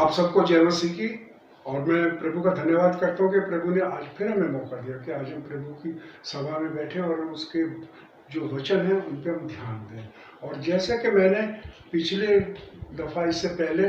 आप सबको जय मसीह की। और मैं प्रभु का धन्यवाद करता हूँ कि प्रभु ने आज फिर हमें मौका दिया कि आज हम प्रभु की सभा में बैठे और उसके जो वचन है उन पर हम ध्यान दें। और जैसा कि मैंने पिछले दफ़ा इससे पहले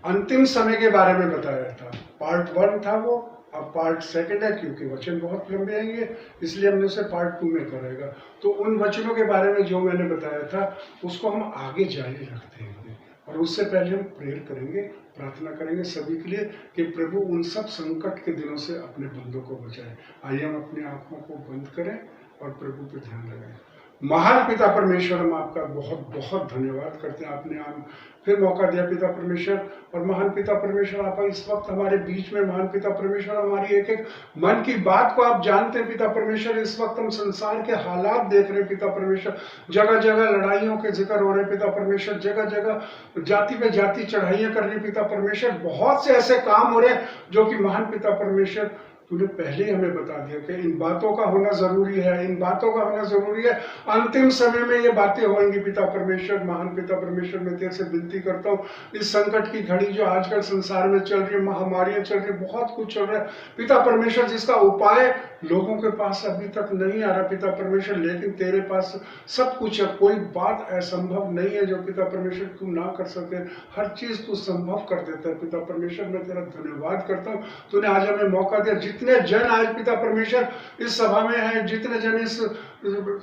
अंतिम समय के बारे में बताया था, पार्ट 1 था वो, अब पार्ट 2 है, क्योंकि वचन बहुत लंबे आएंगे इसलिए हमने उसे पार्ट 2 में करेगा। तो उन वचनों के बारे में जो मैंने बताया था उसको हम आगे जारी रखते हैं और उससे पहले हम प्रेयर करेंगे, प्रार्थना करेंगे सभी के लिए कि प्रभु उन सब संकट के दिनों से अपने बंदों को बचाए। आइए हम अपनी आंखों को बंद करें और प्रभु पर ध्यान लगाएं। महान पिता परमेश्वर, हम आपका बहुत बहुत धन्यवाद करते हैं, आपने हम फिर मौका दिया पिता परमेश्वर। और महान पिता परमेश्वर, आप इस वक्त हमारे बीच में, महान पिता परमेश्वर, हमारी एक एक मन की बात को आप जानते हैं पिता परमेश्वर। इस वक्त हम संसार के हालात देख रहे हैं पिता परमेश्वर, जगह जगह लड़ाइयों के जिक्र हो रहे हैं पिता परमेश्वर, जगह जगह जाति पे जाति चढ़ाइयाँ कर रही पिता परमेश्वर। बहुत से ऐसे काम हो रहे हैं जो कि महान पिता परमेश्वर तूने पहले ही हमें बता दिया कि इन बातों का होना जरूरी है, इन बातों का होना जरूरी है। अंतिम समय में ये बातें होंगी पिता परमेश्वर। महान पिता परमेश्वर, मैं तेरे से विनती करता हूँ, इस संकट की घड़ी जो आजकल संसार में चल रही है, महामारियां चल रही, बहुत कुछ चल रहा है पिता परमेश्वर, जिसका उपाय लोगों के पास अभी तक नहीं आ रहा पिता परमेश्वर, लेकिन तेरे पास सब कुछ है। कोई बात असंभव नहीं है जो पिता परमेश्वर तू ना कर सके, हर चीज तू संभव कर देता है पिता परमेश्वर। मैं तेरा धन्यवाद करता हूँ, तूने आज हमें मौका दिया। जितने जन आज पिता परमेश्वर इस सभा में है, जितने जन इस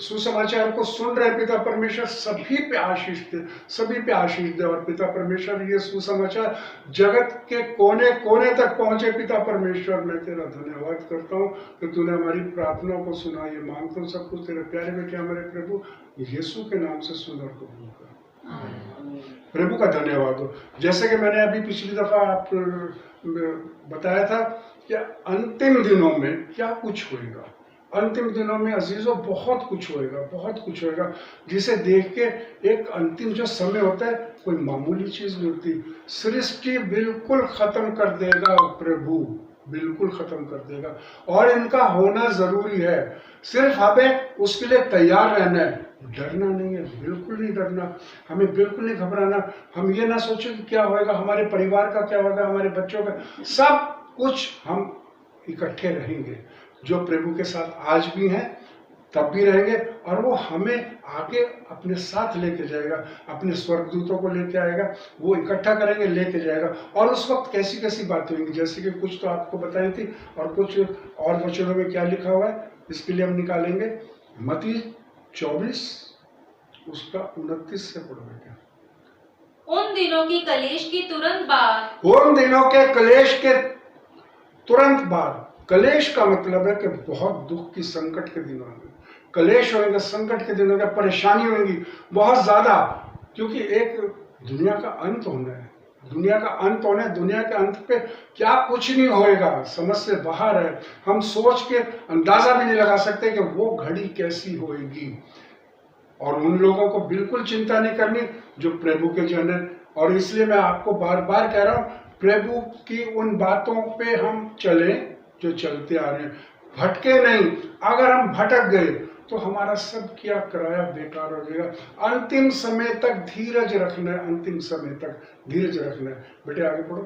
सुसमाचार को सुन रहे पिता परमेश्वर, सभी पे आशीष दे, सभी पे आशीष दे। और पिता परमेश्वर, ये सुसमाचार जगत के कोने कोने तक पहुंचे पिता परमेश्वर। मैं तेरा धन्यवाद करता हूँ कि तूने हमारी प्रार्थनाओं को सुना। ये मांगता हूँ सब कुछ तेरे प्यारे बेटे हमारे प्रभु यीशु के नाम से सुन और कबूल कर। प्रभु का धन्यवाद हो। जैसे कि मैंने अभी पिछली दफा आप बताया था कि अंतिम दिनों में क्या कुछ होएगा। अंतिम दिनों में अजीजों बहुत कुछ होएगा, बहुत कुछ होएगा, जिसे देख के एक अंतिम जो समय होता है कोई मामूली चीज नहीं होती। सृष्टि बिल्कुल खत्म कर देगा प्रभु, बिल्कुल खत्म कर देगा, और इनका होना जरूरी है। सिर्फ हमें उसके लिए तैयार रहना है, डरना नहीं है, बिल्कुल नहीं डरना, हमें बिल्कुल नहीं घबराना। हम ये ना सोचें कि क्या होएगा, हमारे परिवार का क्या होगा, हमारे बच्चों का, सब कुछ हम इकट्ठे रहेंगे। जो प्रभु के साथ आज भी हैं तब भी रहेंगे, और वो हमें आगे अपने साथ लेके जाएगा, अपने स्वर्गदूतों को लेके आएगा, वो इकट्ठा करेंगे, लेके जाएगा। और उस वक्त कैसी कैसी बातें होंगी, जैसे कि कुछ तो आपको बताई थी और कुछ और वचनों में क्या लिखा हुआ है, इसके लिए हम निकालेंगे मत्ती 24 उसका 29 से पढ़ बेटा। उन दिनों की कलेश की तुरंत बाद, उन दिनों के कलेश के तुरंत बाद। कलेश का मतलब है कि बहुत दुख की, संकट के दिनों में कलेश होंगे, संकट के दिनों में परेशानी होंगी बहुत ज्यादा, क्योंकि एक दुनिया का अंत होना है, दुनिया का अंत होना है। दुनिया के अंत पे क्या कुछ नहीं होएगा, समझ से बाहर है। हम सोच के अंदाजा भी नहीं लगा सकते कि वो घड़ी कैसी होएगी। और उन लोगों को बिल्कुल चिंता नहीं करनी जो प्रभु के जन है। और इसलिए मैं आपको बार बार कह रहा हूँ, प्रभु की उन बातों पे हम चलें जो चलते आ रहे हैं, भटके नहीं। अगर हम भटक गए तो हमारा सब किया कराया बेकार हो जाएगा। अंतिम समय तक धीरज रखना है, अंतिम समय तक धीरज रखना है। बेटे आगे पढ़ो।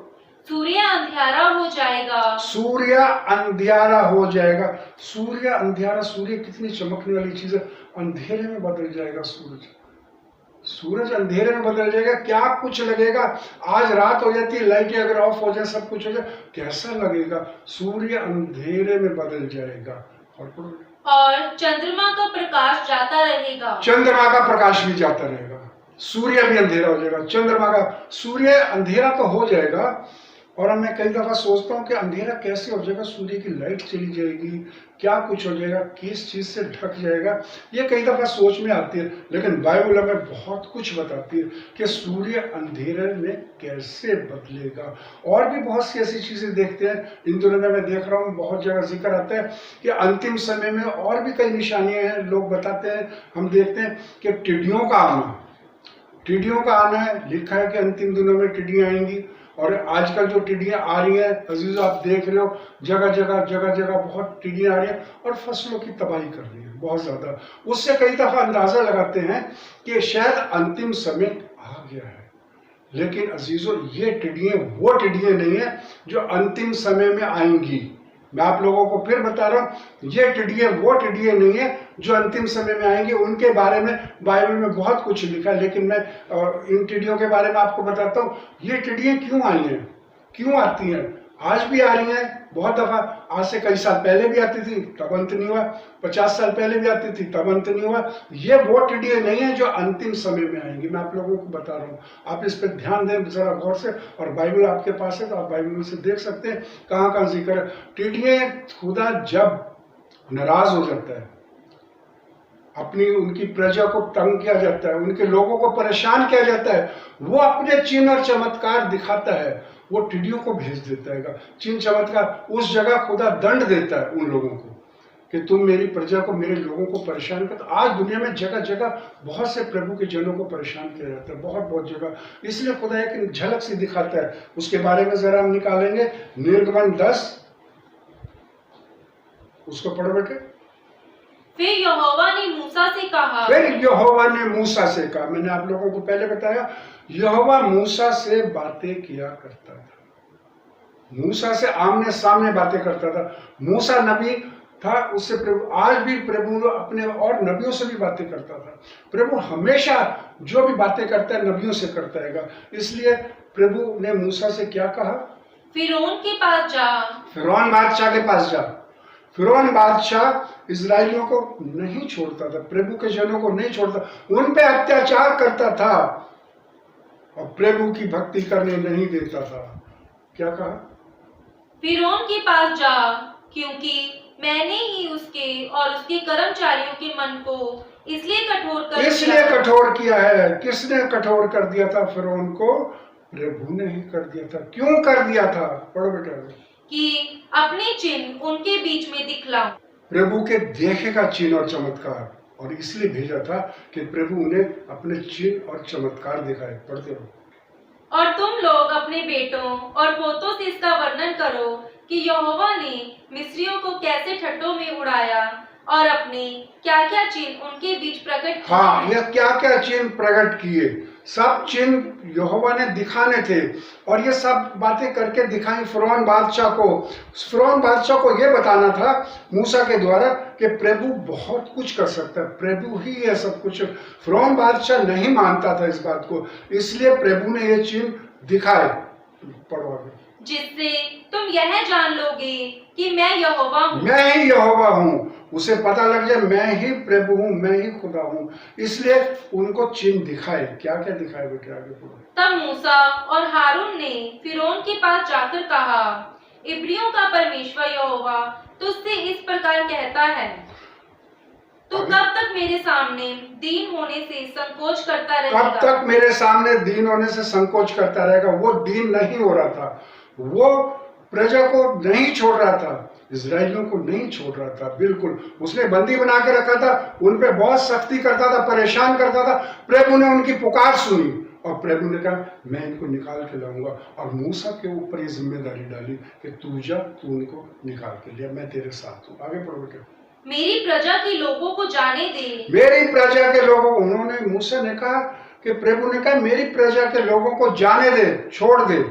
सूर्य अंधियारा हो जाएगा, सूर्य अंधियारा हो जाएगा। सूर्य अंधियारा, सूर्य कितनी चमकने वाली चीज है, अंधेरे में बदल जाएगा सूरज। सूरज अंधेरे में बदल जाएगा, क्या कुछ लगेगा। आज रात हो जाती है, लाइटें अगर ऑफ हो जाए, सब कुछ हो जाए, कैसा लगेगा। सूर्य अंधेरे में बदल जाएगा। और चंद्रमा का प्रकाश जाता रहेगा, चंद्रमा का प्रकाश भी जाता रहेगा, सूर्य भी अंधेरा हो जाएगा। चंद्रमा का, सूर्य अंधेरा तो हो जाएगा, और मैं कई दफा सोचता हूँ कि अंधेरा कैसे हो जाएगा, सूर्य की लाइट चली जाएगी, क्या कुछ हो जाएगा, किस चीज से ढक जाएगा, ये कई दफा सोच में आती है। लेकिन बाइबल हमें बहुत कुछ बताती है कि सूर्य अंधेरे में कैसे बदलेगा। और भी बहुत सी ऐसी चीजें देखते हैं इन दिनों में, मैं देख रहा हूँ बहुत जगह जिक्र आता है कि अंतिम समय में और भी कई निशानियां हैं। लोग बताते हैं, हम देखते हैं कि टिड्डियों का आना, टिड्डियों का आना है, लिखा है कि अंतिम दिनों में टिड्डियां आएंगी। और आजकल जो टिड्डियां आ रही हैं अजीजों, आप देख रहे हो जगह जगह बहुत टिड्डियां आ रही हैं और फसलों की तबाही कर रही है बहुत ज्यादा। उससे कई दफा अंदाजा लगाते हैं कि शायद अंतिम समय आ गया है। लेकिन अजीजों, ये टिड्डियां वो टिड्डियां नहीं है जो अंतिम समय में आएंगी। मैं आप लोगों को फिर बता रहा हूं, ये टिड्डियां वो टिड्डियां नहीं है जो अंतिम समय में आएंगी। उनके बारे में बाइबल में बहुत कुछ लिखा है, लेकिन मैं इन टिड्डियों के बारे में आपको बताता हूं। ये टिड्डियां क्यों आई हैं, क्यों आती हैं, आज भी आ रही हैं। बहुत दफा आज से कई साल पहले भी आती थी, तब अंत नहीं हुआ। 50 साल पहले भी आती थी, तब अंत नहीं हुआ। ये वो टिड्डियां नहीं है जो अंतिम समय में आएंगी। मैं आप लोगों को बता रहा हूँ, आप इस पर ध्यान दें जरा गौर से। और बाइबल आपके पास है तो आप बाइबल में से देख सकते हैं कहाँ कहाँ जिक्र है। टिड्डियां, खुदा जब नाराज हो जाता है, अपनी उनकी प्रजा को तंग किया जाता है, उनके लोगों को परेशान किया जाता है, वो अपने चिन्ह और चमत्कार दिखाता है। वो टिड्डियों को भेज देता है, चिन्ह चमत्कार। उस जगह खुदा दंड देता है उन लोगों को कि तुम मेरी प्रजा को, मेरे लोगों को परेशान कर। आज दुनिया में जगह जगह बहुत से प्रभु के जनों को परेशान किया जाता है, बहुत बहुत जगह। इसलिए खुदा एक झलक सी दिखाता है, उसके बारे में जरा हम निकालेंगे। निर्गमन 10, उसको पढ़ो बेटे। फिर यहोवा ने मूसा से कहा, फिर यहोवा ने मूसा से कहा। मैंने आप लोगों को पहले बताया, यहोवा मूसा से बातें किया करता था, मूसा से आमने सामने बातें करता था। मूसा नबी था, उससे प्रभु, आज भी प्रभु अपने और नबियों से भी बातें करता था। प्रभु हमेशा जो भी बातें करता है नबियों से करता है। इसलिए प्रभु ने मूसा से क्या कहा, फिरौन के पास जा, फिरौन बादशाह के पास जा। फिरौन बादशाह इजराइलियों को नहीं छोड़ता था, प्रभु के जनों को नहीं छोड़ता, उन पे अत्याचार करता था और प्रभु की भक्ति करने नहीं देता था। क्या कहा, फिरौन के पास जा, क्योंकि मैंने ही उसके और उसके कर्मचारियों के मन को इसलिए कठोर किया है। किसने कठोर कर दिया था फिरौन को? प्रभु ने ही कर दिया था। क्यों कर दिया था, पढ़ो बेटा। कि अपने चिन्ह उनके बीच में दिखलाऊं। प्रभु के देखेगा चिन्ह और चमत्कार, और इसलिए भेजा था कि प्रभु उन्हें अपने चिन्ह और चमत्कार दिखाए। पढ़ते रहो। और तुम लोग अपने बेटों और पोतों से इसका वर्णन करो कि यहोवा ने मिस्रियों को कैसे ठट्ठों में उड़ाया और अपने क्या क्या चिन्ह उनके बीच प्रकट किए। हाँ, यह क्या क्या चिन्ह प्रकट किए, सब चिन्ह यहोवा ने दिखाने थे, और ये सब बातें करके दिखाई फिरौन बादशाह को। फिरौन बादशाह को यह बताना था मूसा के द्वारा कि प्रभु बहुत कुछ कर सकता है, प्रभु ही है सब कुछ। फिरौन बादशाह नहीं मानता था इस बात को, इसलिए प्रभु ने ये चिन्ह दिखाए। पढ़ो आगे। जिससे तुम यह जान लोगे कि मैं यहोवा हूँ। मैं ही यहोवा हूँ, उसे पता लग जाए मैं ही प्रभु हूँ, मैं ही खुदा हूँ। इसलिए उनको चिन्ह दिखाए। क्या क्या दिखाए बेटे, आगे पढ़ो। तब मूसा और हारून ने फिरौन के पास जाकर कहा, इब्रियों का परमेश्वर यहोवा तुझसे इस प्रकार कहता है, तू कब तक मेरे सामने दीन होने से संकोच करता रहेगा? कब तक मेरे सामने दीन होने से संकोच करता रहेगा? वो दीन नहीं हो रहा था, वो प्रजा को नहीं छोड़ रहा था, इजराइलियों को नहीं छोड़ रहा था। बिल्कुल उसने बंदी बना के रखा था, उन पे बहुत सख्ती करता था, परेशान करता था। प्रभु ने उनकी पुकार सुनी और प्रभु ने कहा मैं इनको निकाल के लाऊंगा, और मूसा के ऊपर ये जिम्मेदारी डाली कि तू जा, तू उनको निकाल के लिया, मैं तेरे साथ हूँ। आगे पढ़ो बेटे। मेरी प्रजा के लोगों को जाने दे। मेरी प्रजा के लोगों, उन्होंने मूसा ने कहा कि प्रभु ने कहा मेरी प्रजा के लोगों को जाने दे, छोड़ दे,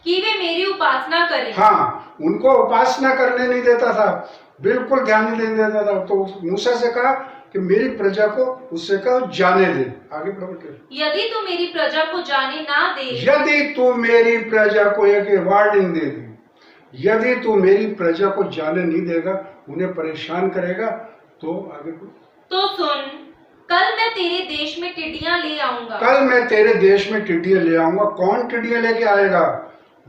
कि वे मेरी उपासना करें। हाँ, उनको उपासना करने नहीं देता था, बिल्कुल ध्यान नहीं देने देता था। तो मूसा से कहा कि मेरी प्रजा को, उससे कहो जाने दे। आगे पढ़ो। यदि तू मेरी प्रजा को जाने ना दे, यदि तू मेरी प्रजा को, एक वार्निंग दे दी, यदि तू मेरी प्रजा को जाने नहीं देगा, उन्हें परेशान करेगा, तो आगे तो सुन, कल मैं तेरे देश में टिड्डियां ले आऊंगा। कल मैं तेरे देश में टिड्डियां ले आऊंगा। कौन टिड्डियां लेके आएगा?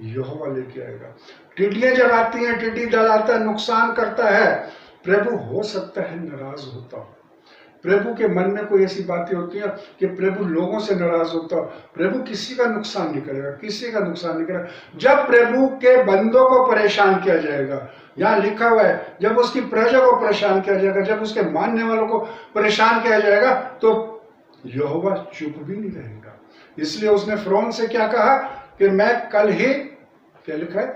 यहोवा लेके आएगा। टिड्डियां जब आती हैं, टिड्डी दल आता है, नुकसान करता है, प्रभु हो सकता है नाराज होता हो। प्रभु के मन में कोई ऐसी बातें होती हैं कि प्रभु लोगों से नाराज होता हो। प्रभु किसी का नुकसान नहीं करेगा, किसी का नुकसान नहीं करेगा। जब प्रभु के बंदों को परेशान किया जाएगा, यहाँ लिखा हुआ है जब उसकी प्रजा को परेशान किया जाएगा, जब उसके मानने वालों को परेशान किया जाएगा, तो यहोवा चुप भी नहीं रहेगा। इसलिए उसने फिरौन से क्या कहा कि मैं कल ही, क्या लिखा है,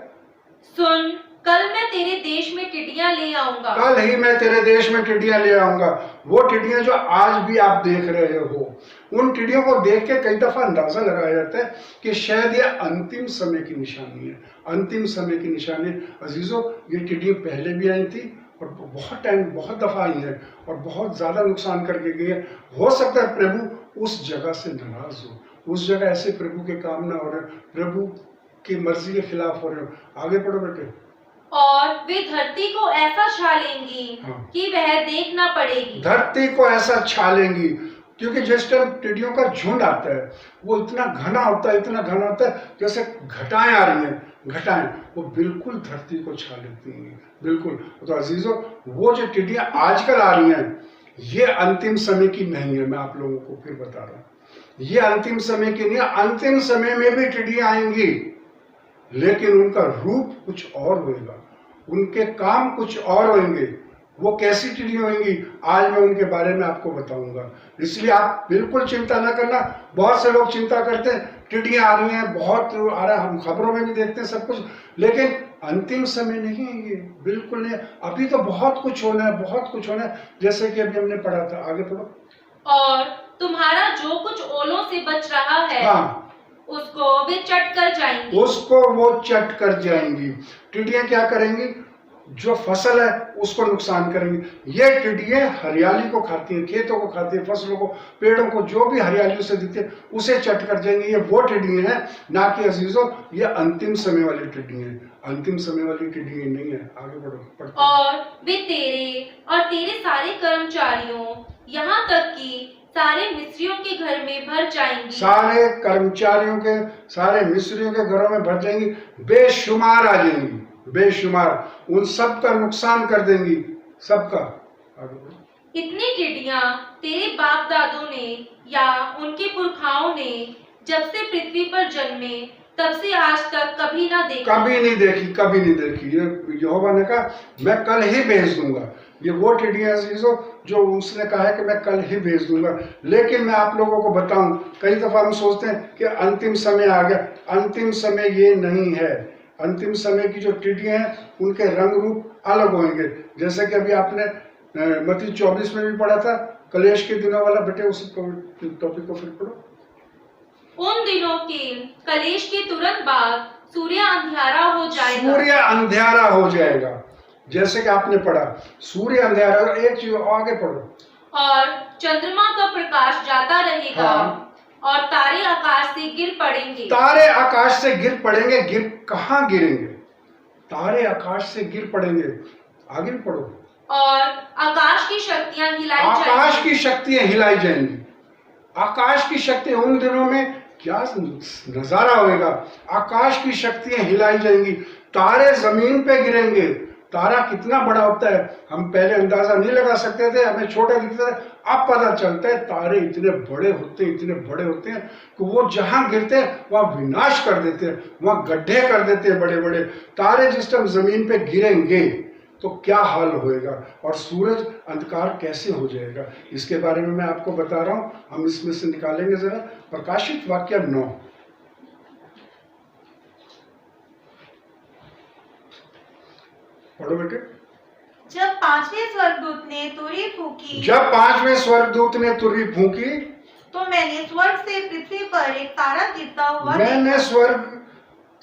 सुन, कल मैं तेरे देश में टिड्डियां ले आऊंगा। कल ही मैं तेरे देश में टिड्डियां ले आऊंगा। वो टिड्डियां जो आज भी आप देख रहे हो, उन टिड्डियों को देख के कई दफा अंदाजा लगाया जाता है कि शायद ये अंतिम समय की निशानी है, अंतिम समय की निशानी। अजीजों, ये टिड्डियाँ पहले भी आई थी और बहुत टाइम, बहुत दफा आई है और बहुत ज्यादा नुकसान करके गई है। हो सकता है प्रभु उस जगह से नाराज हो, उस जगह ऐसे प्रभु के काम ना हो रहे, प्रभु की मर्जी के खिलाफ हो रहे हो। आगे पढ़ो बेटे। और वे धरती को ऐसा छा लेंगी हाँ। कि वह देख ना पड़ेगी। धरती को ऐसा छा लेंगी, क्योंकि जिस टाइम टिड्डियों का झुंड आता है वो इतना घना होता है, इतना घना होता है, जैसे घटाएं आ रही हैं, घटाएं वो बिल्कुल धरती को छा लेती हैं, बिल्कुल। तो अजीजों, वो जो टिड्डियां आजकल आ रही हैं ये अंतिम समय की नहीं है। मैं आप लोगों को फिर बता रहा हूं, ये अंतिम समय की नहीं है। अंतिम समय में भी टिड्डियां आएंगी, लेकिन उनका रूप कुछ और होगा, उनके काम कुछ और होंगे। वो कैसी टिड्डियां होंगी आज मैं उनके बारे में आपको बताऊंगा, इसलिए आप बिल्कुल चिंता ना करना। बहुत से लोग चिंता करते हैं टिड्डियां आ रही हैं, बहुत आ रहा है, हम खबरों में भी देखते हैं सब कुछ, लेकिन अंतिम समय नहीं है ये, बिल्कुल नहीं। अभी तो बहुत कुछ होना है, बहुत कुछ होना है, जैसे कि अभी हमने पढ़ा था। आगे पढ़ो। और तुम्हारा जो कुछ ओलों से बच रहा है, हाँ, उसको वे चट कर जाएंगी। उसको वो चट कर जाएंगी। टिड्डियां क्या करेंगी? जो फसल है उसको नुकसान करेंगी। ये टिड्डियां हरियाली को खाती हैं, खेतों को खाती हैं, फसलों को, पेड़ों को, जो भी हरियाली से दिखते हैं उसे चट कर जाएंगे। ये वो टिड्डियां हैं, ना कि अजीजों ये अंतिम समय वाली टिड्डियां हैं, अंतिम समय वाली टिड्डियां नहीं है। आगे बढ़ो। और वे तेरे और तेरे सारे कर्मचारियों, यहाँ तक कि सारे मिस्रियों के घर में भर जाएंगी। सारे कर्मचारियों के, सारे मिस्रियों के घरों में भर जाएंगी, बेशुमार आ जाएंगी, बेशुमार। उन सब का नुकसान कर देंगी, सबका। इतनी टिड्डियां तेरे बाप दादों ने या उनके पुरखाओं ने जब से पृथ्वी पर जन्मे तब से आज तक कभी ना देखी, कभी नहीं देखी, कभी नहीं देखी। ये यहोवा ने कहा मैं कल ही भेज दूंगा। ये वो टिड्डियां चीजों जो उसने कहा है कि मैं कल ही भेज दूंगा। लेकिन मैं आप लोगों को बताऊं, कई दफा हम सोचते हैं कि अंतिम समय आ गया, अंतिम समय ये नहीं है। अंतिम समय की जो टिड्डियां हैं उनके रंग रूप अलग होंगे, जैसे कि अभी आपने मत्ती 24 में भी पढ़ा था, कलेश के दिनों वाला। बेटे उस टॉपिक को फिर पढ़ो। उन दिनों के कलेश के तुरंत बाद सूर्य अंधियारा हो जाएगा। सूर्य अंधियारा हो जाएगा, जैसे कि आपने पढ़ा सूर्य अंधियारा। एक चीज आगे पढ़ो। और चंद्रमा का प्रकाश जाता रहेगा। हाँ। और तारे आकाश से गिर पड़ेंगे। तारे आकाश से गिर पड़ेंगे। गिर कहाँ गिरेंगे? तारे आकाश से गिर पड़ेंगे। आगे पढ़ो। और आकाश की शक्तियां हिलाई जाएंगी। आकाश की शक्तियां हिलाई जाएंगी। आकाश की शक्ति उन दिनों में क्या नजारा होगा? आकाश की शक्तियां हिलाई जाएंगी, तारे जमीन पे गिरेंगे। तारा कितना बड़ा होता है हम पहले अंदाजा नहीं लगा सकते थे, हमें छोटा दिखता था। अब पता चलता है तारे इतने बड़े होते हैं, इतने बड़े होते हैं कि वो जहां गिरते हैं वहां विनाश कर देते हैं, वहां गड्ढे कर देते हैं बड़े बड़े। तारे जिस टाइम जमीन पे गिरेंगे तो क्या हाल होएगा, और सूरज अंधकार कैसे हो जाएगा, इसके बारे में मैं आपको बता रहा हूं। हम इसमें से निकालेंगे जरा प्रकाशित वाक्य 9। पढ़ो बेटे। जब पांचवें स्वर्गदूत ने तुरही फूंकी, जब पांचवें स्वर्गदूत ने तुरही फूंकी तो मैंने स्वर्ग से पृथ्वी पर एक तारा गिरता हुआ मैंने स्वर्ग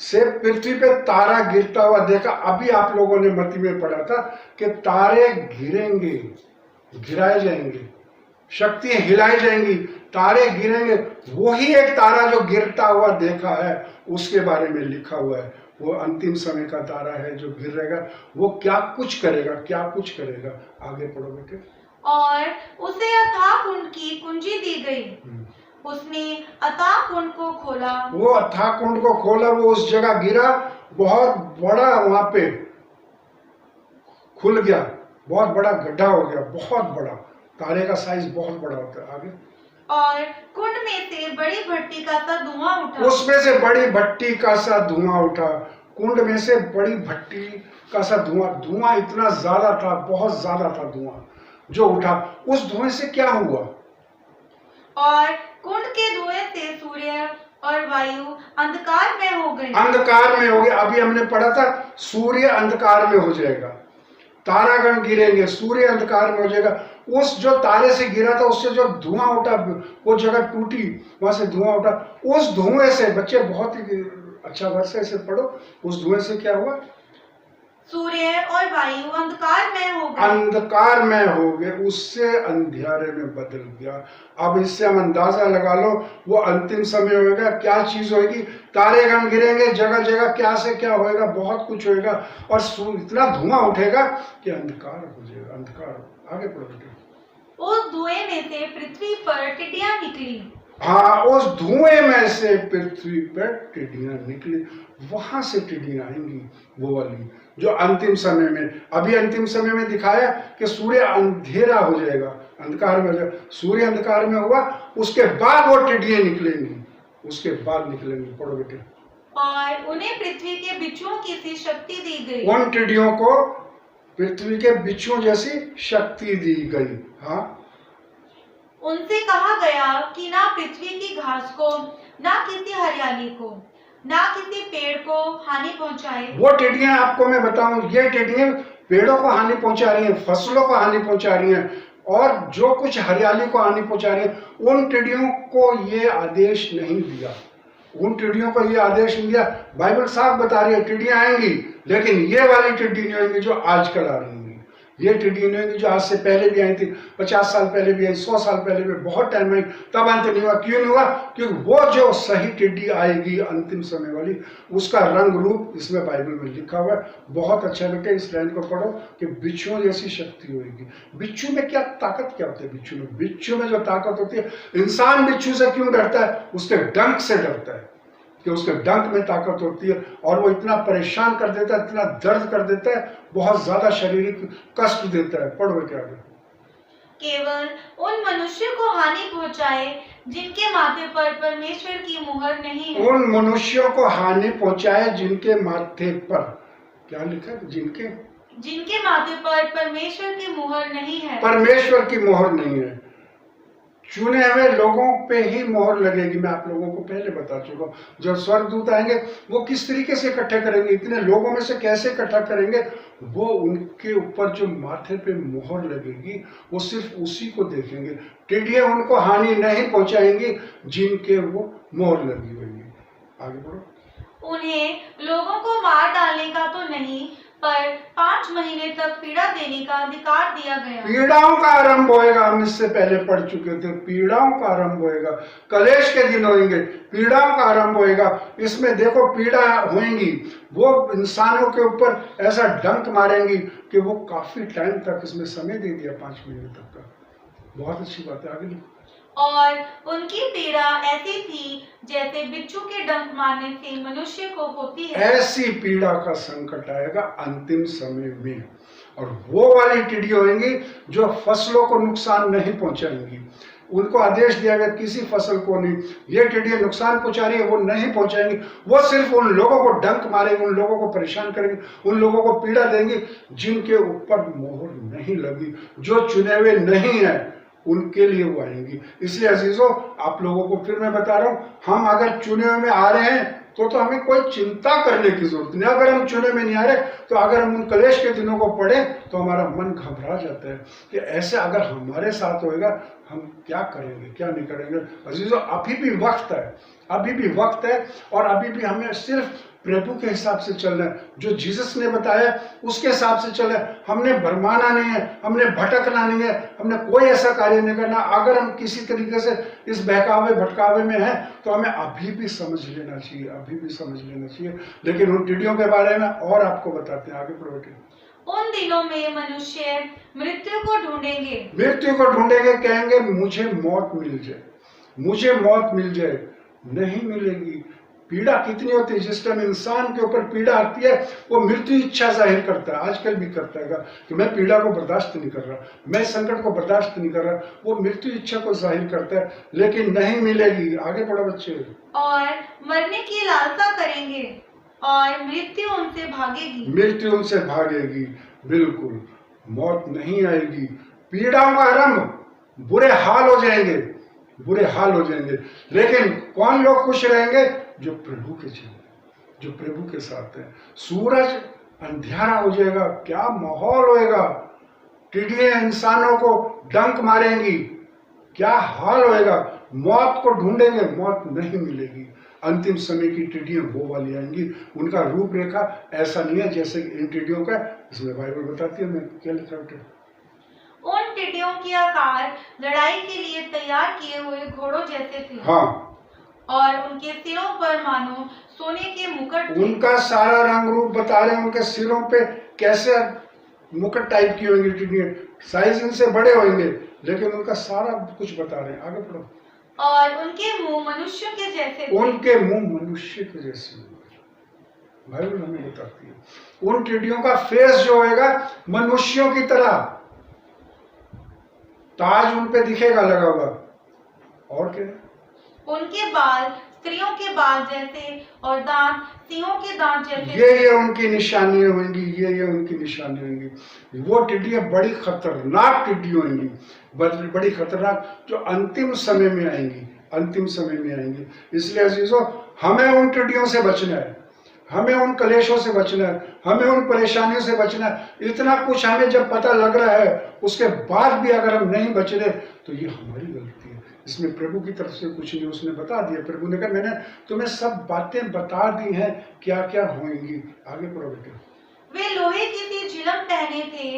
से पृथ्वी पे तारा गिरता हुआ देखा। अभी आप लोगों ने मत्ती में पढ़ा था कि तारे गिरेंगे, गिराए जाएंगे, शक्तियां हिलाई जाएंगी, तारे गिरेंगे। वही एक तारा जो गिरता हुआ देखा है उसके बारे में लिखा हुआ है। वो अंतिम समय का तारा है जो गिरेगा। वो क्या कुछ करेगा, क्या कुछ करेगा। आगे पढ़ो बेटे। और उसे अथाह कुंड की कुंजी दी गई। उसने अथाह कुंड को खोला। वो अथाह कुंड को खोला, वो उस जगह गिरा, बहुत बड़ा वहां पे खुल गया, बहुत बड़ा गड्ढा हो गया, बहुत बड़ा। तारे का साइज बहुत बड़ा होता है। आगे। और कुंड में से बड़ी भट्टी का सा धुआं उठा। उसमें से बड़ी भट्टी का सा धुआं उठा। कुंड में से बड़ी भट्टी का सा धुआं, धुआं इतना ज्यादा था, बहुत ज्यादा था धुआं जो उठा। उस धुएं से क्या हुआ? और कुंड के धुएं से सूर्य और वायु अंधकार में हो गए। अंधकार में हो गए। अभी हमने पढ़ा था सूर्य अंधकार में हो जाएगा, तारागण गिरेंगे, सूर्य अंधकार में हो जाएगा। उस जो तारे से गिरा था उससे जो धुआं उठा, वो जगह टूटी, वहां से धुआं उठा, उस धुएं से, बच्चे बहुत ही अच्छा वर्ष है, इसे पढ़ो, उस धुएं से क्या हुआ? सूर्य और वायु अंधकारमय हो गए। अंधकारमय हो गए, उससे अंधियारे में बदल गया। अब इससे हम अंदाजा लगा लो वो अंतिम समय होगा, क्या चीज होगी? तारेगण गिरेंगे, जगह जगह क्या से क्या होएगा, बहुत कुछ होएगा, और इतना धुआं उठेगा कि अंधकार हो जाएगा, अंधकार। आगे पढ़ो बेटे। उस धुएं में से पृथ्वी पर टिड्डियां निकली। हाँ, उस धुएं में से पृथ्वी पर टिड्डियां निकली, वहां से टिड्डियां आएंगी, वो वाली जो अंतिम समय में। अभी अंतिम समय में दिखाया कि सूर्य अंधेरा हो जाएगा, अंधकार में हो जाएगा, सूर्य अंधकार में हुआ, उसके बाद वो टिड्डियां निकलेंगी, उसके बाद निकलेंगी। पढ़ो बेटे। और उन्हें पृथ्वी के बिच्छुओं की सी शक्ति दी गई। उन टिड्डियों को पृथ्वी के बिच्छुओं जैसी शक्ति दी गई। हाँ, उनसे कहा गया कि ना पृथ्वी की घास को, ना किसी हरियाली को, ना किसी पेड़ को हानि पहुंचाए। वो टिड्डियां आपको मैं बताऊं, ये टिड्डियां पेड़ों को हानि पहुंचा रही हैं, फसलों को हानि पहुंचा रही हैं, और जो कुछ हरियाली को हानि पहुंचा रही है, उन टिड्डियों को ये आदेश नहीं दिया, उन टिड्डियों को ये आदेश नहीं दिया। बाइबल साफ बता रही है टिड्डियां आएंगी, लेकिन ये वाली टिड्डी नहीं आएंगी जो आजकल आ रही हैं। ये टिड्डी नहीं आएंगी जो आज से पहले भी आई थी, 50 साल पहले भी आई, 100 साल पहले भी, बहुत टाइम आई, तब अंत नहीं हुआ। क्यों नहीं हुआ? क्योंकि वो जो सही टिड्डी आएगी अंतिम समय वाली, उसका रंग रूप इसमें बाइबल में लिखा हुआ है। बहुत अच्छा बेटे, इस लाइन को पढ़ो कि बिच्छुओं जैसी शक्ति होगी। बिच्छू में क्या ताकत, क्या होती है बिच्छू में जो ताकत होती है, इंसान बिच्छू से क्यों डरता है? उसके डंक से डरता है, कि उसके डंक में ताकत होती है, और वो इतना परेशान कर देता है, इतना दर्द कर देता है, बहुत ज्यादा शारीरिक कष्ट देता है। पढ़ो क्या? केवल उन मनुष्यों को हानि पहुंचाए जिनके माथे पर परमेश्वर की मुहर नहीं है। उन मनुष्यों को हानि पहुंचाए जिनके माथे पर, क्या लिखा है? जिनके माथे पर परमेश्वर की मुहर नहीं है। परमेश्वर की मोहर नहीं है। चुने हुए लोगों पे ही मोहर लगेगी। मैं आप लोगों को पहले बता चुका हूँ, जब स्वर्गदूत आएंगे वो किस तरीके से इकट्ठे करेंगे, इतने लोगों में से कैसे इकट्ठा करेंगे, वो उनके ऊपर जो माथे पे मोहर लगेगी वो सिर्फ उसी को देखेंगे। टिड्डियां उनको हानि नहीं पहुंचाएंगी जिनके वो मोहर लगी हुई है। आगे बढ़ो। उन्हें लोगों को मार डालने का तो नहीं, पर 5 महीने तक पीड़ा देने का अधिकार दिया गया। पीड़ाओं का आरंभ होएगा, हम इससे पहले पढ़ चुके थे। पीड़ाओं का आरंभ होएगा, कलेश के दिन होंगे, पीड़ाओं का आरंभ होएगा। इसमें देखो पीड़ा होंगी, वो इंसानों के ऊपर ऐसा डंक मारेंगी कि वो काफी टाइम तक, इसमें समय दे दिया 5 महीने तक का। बहुत अच्छी बात है। आगे और उनकी पीड़ा ऐसी थी जैसे बिच्छू के डंक मारने से मनुष्य को होती है। ऐसी पीड़ा का संकट आएगा अंतिम समय में, और वो वाली टिड्डी होंगी जो फसलों को नुकसान नहीं पहुंचाएंगी। उनको आदेश दिया गया किसी फसल को नहीं, ये टिड्डियां नुकसान पहुंचा रही है, वो नहीं पहुंचाएंगी। वो सिर्फ उन लोगों को डंक मारेंगे, उन लोगों को परेशान करेंगे, उन लोगों को पीड़ा देंगे जिनके ऊपर मोहर नहीं लगी, जो चुने हुए नहीं है, उनके लिए वो आएंगी। इसलिए अजीजों, आप लोगों को फिर मैं बता रहा हूं, हम अगर चुने हुए में आ रहे हैं तो हमें कोई चिंता करने की जरूरत नहीं। अगर हम चुने में नहीं आ रहे, तो अगर हम उन कलेश के दिनों को पढ़े तो हमारा मन घबरा जाता है कि ऐसे अगर हमारे साथ होएगा हम क्या करेंगे, क्या नहीं करेंगे। अजीजों, अभी भी वक्त है, अभी भी वक्त है, और अभी भी हमें सिर्फ प्रभु के हिसाब से चलना है, जो जीसस ने बताया उसके हिसाब से चलना है। हमने भरमाना नहीं है, हमने भटकना नहीं है, हमने कोई ऐसा कार्य नहीं करना। अगर हम किसी तरीके से इस बहकावे भटकावे में हैं तो हमें अभी भी समझ लेना चाहिए, अभी भी समझ लेना चाहिए। लेकिन उन टिड्डियों के बारे में और आपको बताते हैं। आगे बढ़ो। उन दिनों में मनुष्य मृत्यु को ढूंढेंगे, मृत्यु को ढूंढेंगे, कहेंगे मुझे मौत मिल जाए, मुझे मौत मिल जाए। नहीं मिलेगी। पीड़ा कितनी होती है, जिस टाइम इंसान के ऊपर पीड़ा आती है वो मृत्यु इच्छा जाहिर करता है, आजकल भी करता है कि मैं पीड़ा को बर्दाश्त नहीं कर रहा, मैं संकट को बर्दाश्त नहीं कर रहा, वो मृत्यु इच्छा को जाहिर करता है, लेकिन नहीं मिलेगी। आगे बढ़ो बच्चे। और मरने की लालसा करेंगे और मृत्यु उनसे भागेगी, मृत्यु उनसे भागेगी। बिल्कुल, मौत नहीं आएगी। पीड़ाओं का आरंभ, बुरे हाल हो जाएंगे, बुरे हाल हो जाएंगे। लेकिन कौन लोग खुश रहेंगे? जो प्रभु के चेले, जो प्रभु के साथ हैं। सूरज अंधेरा हो जाएगा, क्या माहौल होएगा। टिड्डियां इंसानों को डंक मारेंगी, क्या हाल होएगा। मौत को ढूंढेंगे, मौत नहीं मिलेगी। अंतिम समय की टिड्डियां वो वाली आएंगी। उनका रूपरेखा ऐसा नहीं है जैसे इन टिड्डियों का इसमें बाइबल बताती है। मैं क्या लिखा है? उन टिड्डियों के आकार लड़ाई के लिए तैयार किए हुए घोड़ों जैसे थे। हाँ, और उनके सिरों पर मानो सोने के मुकुट थे। उनका सारा रंग रूप बता रहे हैं। उनके सिरों पे कैसे मुकुट टाइप की होंगी टिड्डियां। साइज इनसे बड़े होंगे, लेकिन उनका सारा कुछ बता रहे हैं। आगे पढ़ो। और उनके मुंह मनुष्यों के जैसे थे। उनके मुंह मनुष्य के जैसे बाइबल हमें बताती है। उन टिड्डियों का फेस जो होएगा मनुष्यों की तरह, ताज उन पे दिखेगा लगा हुआ। और क्या? उनके बाल स्त्रियों के बाल जैसे और दांत सिंहों के दांत जैसे। ये उनकी निशानियां होंगी, ये उनकी निशानियां होंगी। वो टिड्डियां बड़ी खतरनाक टिड्डियां होंगी, बड़ी खतरनाक, जो अंतिम समय में आएंगी, अंतिम समय में आएंगी। इसलिए अजीजों, हमें उन टिड्डियों से बचना है, हमें उन कलेशों से बचना है, हमें उन परेशानियों से बचना है। इतना कुछ हमें जब पता लग रहा है, उसके बाद भी अगर हम नहीं बच रहे तो ये हमारी गलती है। इसमें प्रभु की तरफ से कुछ नहीं, उसने बता दिया। प्रभु ने कहा मैंने तुम्हें सब बातें बता दी हैं, क्या क्या होंगी। आगे पढ़ो बेटे। वे लोहे की सी झिलम पहने थे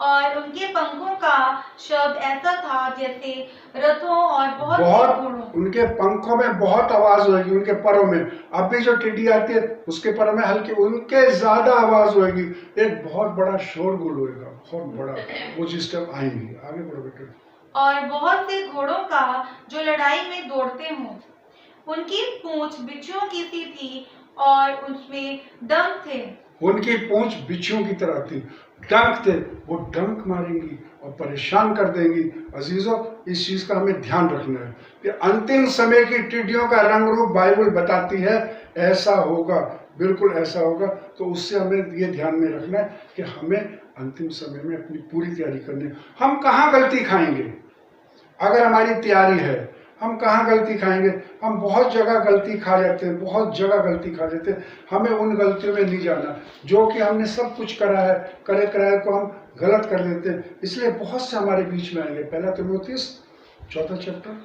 और उनके पंखों का शब्द ऐसा था जैसे रथों और बहुत से घोड़ों। उनके पंखों में बहुत आवाज होगी, उनके परों में। अब भी जो टिड्डी आती है उसके पर में हल्की, उनके ज्यादा आवाज होगी। एक बहुत बड़ा शोरगुल होगा, बहुत बड़ा, वो जिस टाइम आएंगी। आगे बढ़ो बेटे। और बहुत से घोड़ों का जो लड़ाई में दौड़ते हों। उनकी पूंछ बिच्छुओं की सी थी और उसमें डंक थे। उनकी पूंछ बिच्छुओं की तरह थी, डंक थे। वो डंक मारेंगी और परेशान कर देंगी। अजीजों, इस चीज का हमें ध्यान रखना है कि अंतिम समय की टिड्डियों का रंग रूप बाइबल बताती है, ऐसा होगा, बिल्कुल ऐसा होगा। तो उससे हमें ये ध्यान में रखना है कि हमें अंतिम समय में अपनी पूरी तैयारी करनी है। हम कहाँ गलती खाएंगे अगर हमारी तैयारी है? हम कहाँ गलती खाएंगे? हम बहुत जगह गलती खा जाते हैं, बहुत जगह गलती खा जाते हैं। हमें उन गलतियों में नहीं जाना जो कि हमने सब कुछ करा है, कराए को हम गलत कर देते हैं। इसलिए बहुत से हमारे बीच में आएंगे। पहला तिमोथेयुस 4 चैप्टर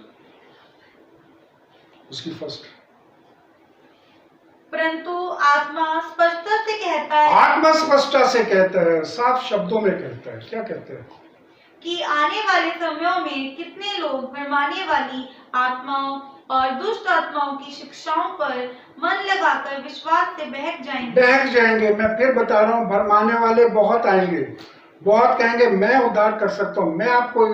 उसकी 1। परंतु आत्मा स्पष्टता से कहता है, आत्मा स्पष्टता से कहता है, साफ शब्दों में कहता है। क्या कहते हैं? कि आने वाले समयों में कितने लोग भरमाने वाली आत्माओं और दुष्ट आत्माओं की शिक्षाओं पर मन लगाकर विश्वास से बहक जाएंगे। मैं फिर बता रहा हूँ, भरमाने वाले बहुत आएंगे। बहुत कहेंगे मैं उद्धार कर सकता हूँ, मैं आपको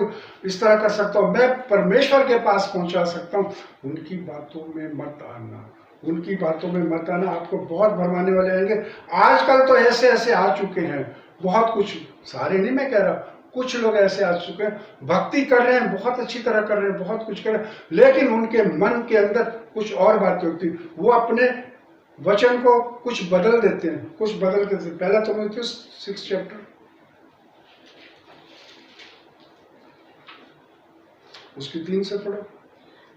इस तरह कर सकता हूँ, मैं परमेश्वर के पास पहुंचा सकता हूँ। उनकी बातों में मत आना, उनकी बातों में मत आना। आपको बहुत भरमाने वाले आएंगे। आजकल तो ऐसे ऐसे आ चुके हैं, बहुत कुछ, सारे नहीं मैं कह रहा, कुछ लोग ऐसे आ चुके हैं, भक्ति कर रहे हैं, बहुत अच्छी तरह कर रहे हैं, बहुत कुछ कर रहे हैं, लेकिन उनके मन के अंदर कुछ और बातें होती। वो अपने वचन को कुछ बदल देते हैं, कुछ बदल देते हैं। पहला तिमोथेयुस 6 चैप्टर उसकी 3 से पढ़ो।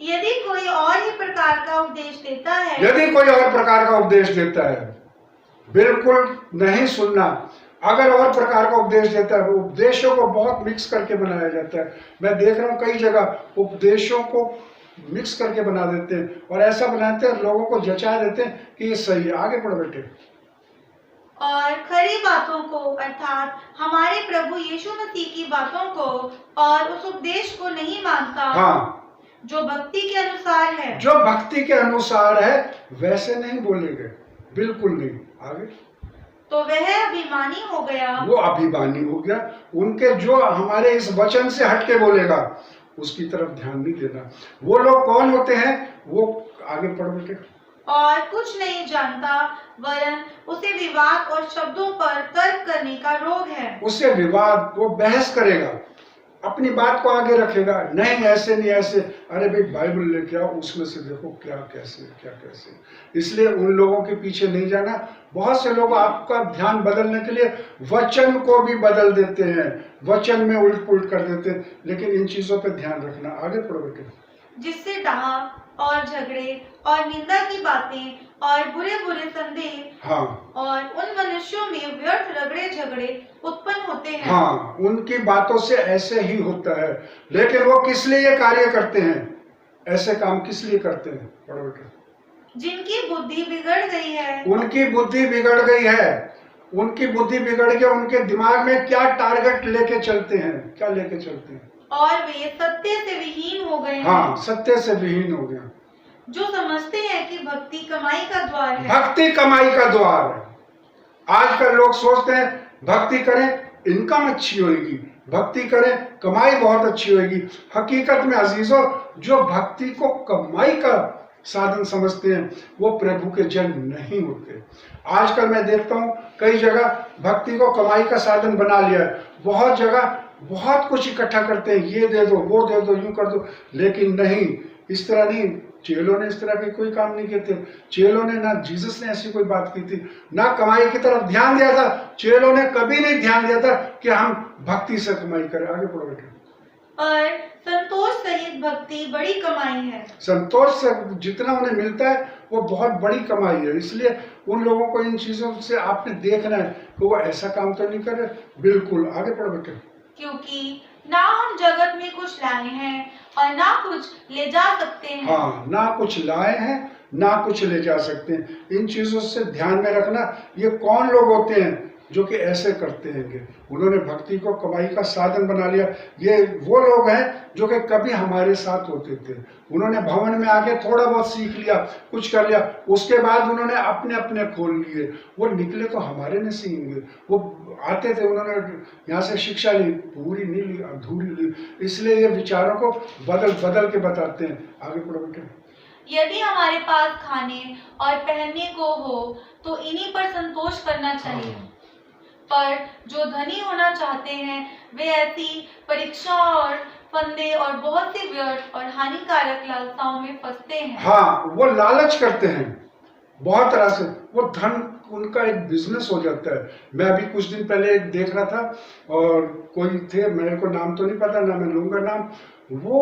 यदि कोई और ही प्रकार का उपदेश देता है, यदि कोई और प्रकार का उपदेश देता है, बिल्कुल नहीं सुनना। अगर और प्रकार का उपदेश देता है, वो उपदेशों को बहुत मिक्स करके बनाया जाता है। मैं देख रहा हूँ कई जगह उपदेशों को मिक्स करके बना देते हैं और ऐसा बनाते हैं, लोगों को जचा देते हैं कि ये सही है। आगे पढ़ो बेटे। और खरी बातों को अर्थात हमारे प्रभु यीशु मसीह की बातों को और उस उपदेश को नहीं मानता, हाँ, जो भक्ति के अनुसार है। जो भक्ति के अनुसार है वैसे नहीं बोलेंगे, बिल्कुल नहीं। आगे। तो वह अभिमानी हो गया, वो अभिमानी हो गया। उनके जो हमारे इस वचन से हटके बोलेगा उसकी तरफ ध्यान नहीं देना। वो लोग कौन होते हैं? वो आगे पढ़ बेटे। और कुछ नहीं जानता, वरन उसे विवाद और शब्दों पर तर्क करने का रोग है। उससे विवाद, वो बहस करेगा, अपनी बात को आगे रखेगा, नहीं ऐसे नहीं ऐसे, अरे भाई बाइबल लेके आओ, उसमें से देखो क्या कैसे क्या कैसे। इसलिए उन लोगों के पीछे नहीं जाना। बहुत से लोग आपका ध्यान बदलने के लिए वचन को भी बदल देते हैं, वचन में उल्ट पुल्ट कर देते हैं, लेकिन इन चीजों पे ध्यान रखना। आगे पढ़ो बेटे। जिससे डाह और झगड़े और निंदा की बातें और बुरे बुरे संदेह, हाँ, और उन मनुष्यों में व्यर्थ रगड़े झगड़े उत्पन्न होते हैं। हाँ, उनकी बातों से ऐसे ही होता है। लेकिन वो किस लिए ये कार्य करते हैं? ऐसे काम किस लिए करते हैं? पढ़ो बेटा। जिनकी बुद्धि बिगड़ गई है। उनकी बुद्धि बिगड़ गई है। उनकी बुद्धि बिगड़ के उनके दिमाग में क्या टारगेट लेके चलते हैं? क्या लेके चलते हैं? और वे सत्य से विहीन हो गए हैं। हाँ, सत्य से विहीन हो गया। जो समझते हैं कि भक्ति कमाई का द्वार है। भक्ति कमाई का द्वार है। आजकल लोग सोचते हैं भक्ति करें इनकम अच्छी होगी, भक्ति करें कमाई बहुत अच्छी होगी। हकीकत में अजीजों, जो भक्ति को कमाई का साधन समझते हैं वो प्रभु के जन नहीं होते। आजकल मैं देखता हूँ कई जगह भक्ति को कमाई का साधन बना लिया है। बहुत जगह बहुत कुछ इकट्ठा करते हैं, ये दे दो, वो दे दो, यूं कर दो। लेकिन नहीं, इस तरह नहीं। चेलों ने इस तरह के कोई काम नहीं किए थे। चेलों ने, ना जीसस ने ऐसी कोई बात की थी, ना कमाई की तरफ ध्यान दिया था। चेलों ने कभी नहीं ध्यान दिया था कि हम भक्ति से कमाई करें। आगे पढ़ो बेटे। और संतोष सहित भक्ति बड़ी कमाई है। संतोष से जितना उन्हें मिलता है वो बहुत बड़ी कमाई है। इसलिए उन लोगों को इन चीजों से आपने देखना है कि वो ऐसा काम तो नहीं कर रहे। बिल्कुल, आगे पढ़ो बेटे। क्योंकि ना हम जगत में कुछ लाए हैं और ना कुछ ले जा सकते हैं। हाँ, ना कुछ लाए हैं ना कुछ ले जा सकते हैं। इन चीजों से ध्यान में रखना। ये कौन लोग होते हैं जो कि ऐसे करते हैं? उन्होंने भक्ति को कमाई का साधन बना लिया। ये वो लोग हैं जो कि कभी हमारे साथ होते थे। उन्होंने भवन में आके थोड़ा बहुत सीख लिया, कुछ कर लिया, उसके बाद उन्होंने अपने अपने खोल लिए। वो निकले तो हमारे नहीं सीखेंगे। वो आते थे, उन्होंने यहाँ से शिक्षा ली, पूरी नहीं ली, अधूरी ली। इसलिए ये विचारों को बदल बदल के बताते हैं। आगे पढ़ो बेटे। यदि हमारे पास खाने और पहनने को हो तो इन्हीं पर संतोष करना चाहिए। पर जो धनी होना चाहते हैं वे ऐसी परीक्षा और फंदे और बहुत सी व्यर्थ और हानिकारक लालसाओं में फंसते हैं। हाँ, वो लालच करते हैं बहुत तरह से। वो धन उनका एक बिजनेस हो जाता है। मैं अभी कुछ दिन पहले एक देख रहा था, और कोई थे, मेरे को नाम तो नहीं पता, ना मैं लूंगा नाम। वो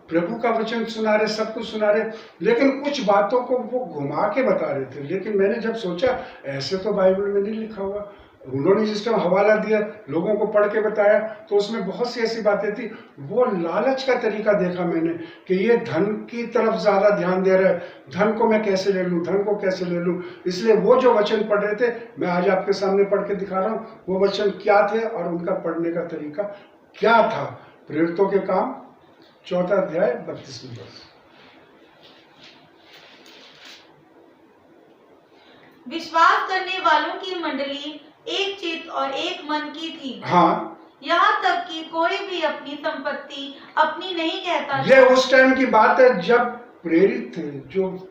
प्रभु का वचन सुना रहे, सब कुछ सुना रहे, लेकिन कुछ बातों को वो घुमा के बता रहे थे। लेकिन मैंने जब सोचा ऐसे तो बाइबल में नहीं लिखा हुआ। उन्होंने जिस टाइम हवाला दिया, लोगों को पढ़ के बताया, तो उसमें बहुत सी ऐसी बातें थी। वो लालच का तरीका देखा मैंने कि ये धन की तरफ ज्यादा ध्यान दे रहा है। धन को मैं कैसे ले लूं, धन को कैसे ले लूं। इसलिए वो जो वचन पढ़ रहे थे, मैं आज आपके सामने पढ़ के दिखा रहा हूँ वो वचन क्या थे और उनका पढ़ने का तरीका क्या था। प्रेरितों के काम 4 अध्याय 32 वर्ष। विश्वास करने वालों की मंडली एक चित्त और एक मन की थी। हाँ, यहाँ तक कि कोई भी अपनी संपत्ति अपनी नहीं कहता। ये उस टाइम की बात है जब प्रेरित थे, जो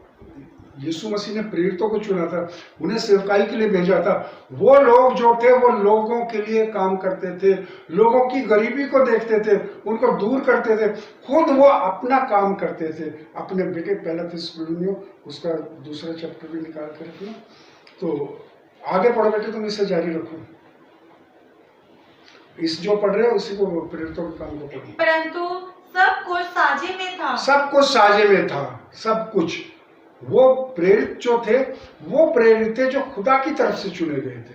यीशु मसीह ने प्रेरितों को चुना था, उन्हें सेवकाई के लिए भेजा था। वो लोग जो थे वो लोगों के लिए काम करते थे, लोगों की गरीबी को देखते थे, उनको दूर करते थे। खुद वो अपना काम करते थे। अपने बेटे, पहला थिस्सलुनीयों उसका 2 चैप्टर भी निकाल कर रखना। तो आगे पढ़ो बेटे, तुम इसे जारी रखो। इस जो पढ़ रहे हो उसी को, प्रेरितों के काम को पढ़ो। परंतु सब कुछ साझे में था। सब कुछ साझे में था, सब कुछ। वो प्रेरित जो थे वो प्रेरित थे जो खुदा की तरफ से चुने गए थे।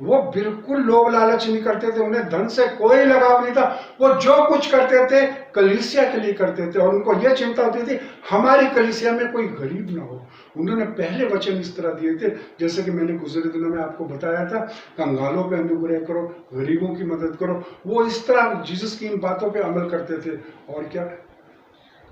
वो बिल्कुल लोभ लालच नहीं करते थे, उन्हें धन से कोई लगाव नहीं था। वो जो कुछ करते थे कलीसिया के लिए करते थे, और उनको यह चिंता होती थी हमारी कलीसिया में कोई गरीब ना हो। उन्होंने पहले वचन इस तरह दिए थे, जैसे कि मैंने गुजरे दिनों में आपको बताया था, कंगालों पे अनुग्रह करो, गरीबों की मदद करो। वो इस तरह जीसस की इन बातों पे अमल करते थे। और क्या?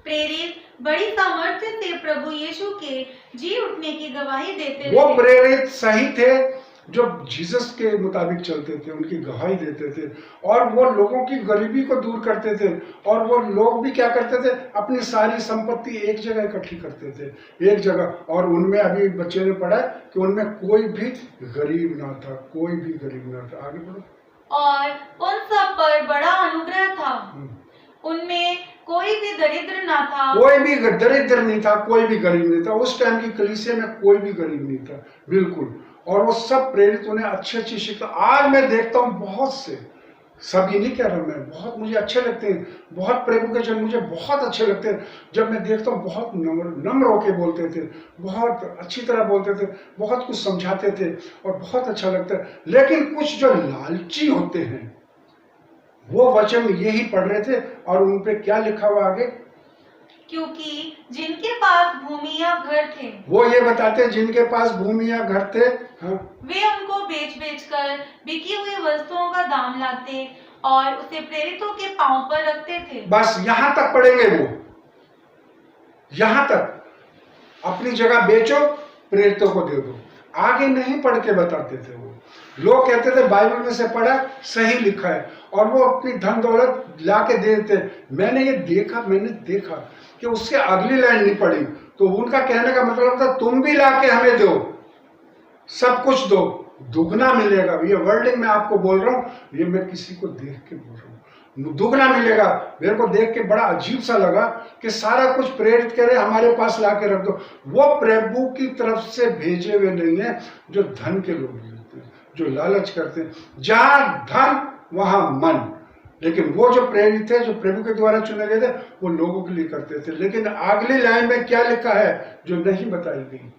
प्रेरित बड़ी सामर्थ्य से प्रभु यीशु के जी उठने की गवाही देते वो थे। प्रेरित सही थे जो जीसस के मुताबिक चलते थे, उनकी गवाही देते थे, और वो लोगों की गरीबी को दूर करते थे। और वो लोग भी क्या करते थे, अपनी सारी संपत्ति एक जगह इकट्ठी करते थे, एक जगह। और उनमें अभी बच्चे ने पढ़ा कि उनमें कोई भी गरीब ना था, कोई भी गरीब ना था। आगे बढ़ो। और उन सब पर बड़ा अनुग्रह था। उनमें कोई भी दरिद्र ना था। कोई भी दरिद्र नहीं था, कोई भी गरीब नहीं था। उस टाइम की कलीसिया में कोई भी गरीब नहीं था, बिल्कुल। और वो सब प्रेरित, उन्हें अच्छी अच्छी शिक्षा। आज मैं देखता हूँ बहुत से सब ये नहीं कह रहा मैं, बहुत मुझे अच्छे लगते हैं, बहुत प्रभु के जन मुझे बहुत अच्छे लगते हैं। जब मैं देखता हूँ बहुत नम्र होके बोलते थे, बहुत अच्छी तरह बोलते थे, बहुत कुछ समझाते थे और बहुत अच्छा लगता है। लेकिन कुछ जो लालची होते हैं वो वचन यही पढ़ रहे थे और उन पे क्या लिखा हुआ आगे, क्योंकि जिनके पास भूमि या घर थे, वो ये बताते जिनके पास भूमि या घर थे, हाँ, वे उनको बेच बेच कर बिकी हुई वस्तुओं का दाम लाते और उसे प्रेरितों के पांव पर रखते थे। बस यहां तक पढ़ेंगे वो, यहां तक अपनी जगह बेचो, प्रेरितों को दे दो, आगे नहीं पढ़ के बताते थे। वो लोग कहते थे बाइबल में से पढ़ा, सही लिखा है, और वो अपनी धन दौलत ला के दे देते। मैंने देखा कि उससे अगली लाइन नहीं पढ़ी, तो उनका कहने का मतलब था तुम भी ला के हमें दो, सब कुछ दो, दुगना मिलेगा। ये वर्डिंग मैं आपको बोल रहा हूँ, ये मैं किसी को देख के बोल रहा हूँ, दुगना मिलेगा। मेरे को देख के बड़ा अजीब सा लगा कि सारा कुछ प्रेरित करे हमारे पास ला के रख दो। वो प्रभु की तरफ से भेजे हुए नहीं है, जो धन के लोग होते हैं, जो लालच करते हैं। जहां धन वहां मन। लेकिन वो जो प्रेरित थे, जो प्रभु के द्वारा चुने गए थे, वो लोगों के लिए करते थे। लेकिन अगली लाइन में क्या लिखा है जो नहीं बताई गई,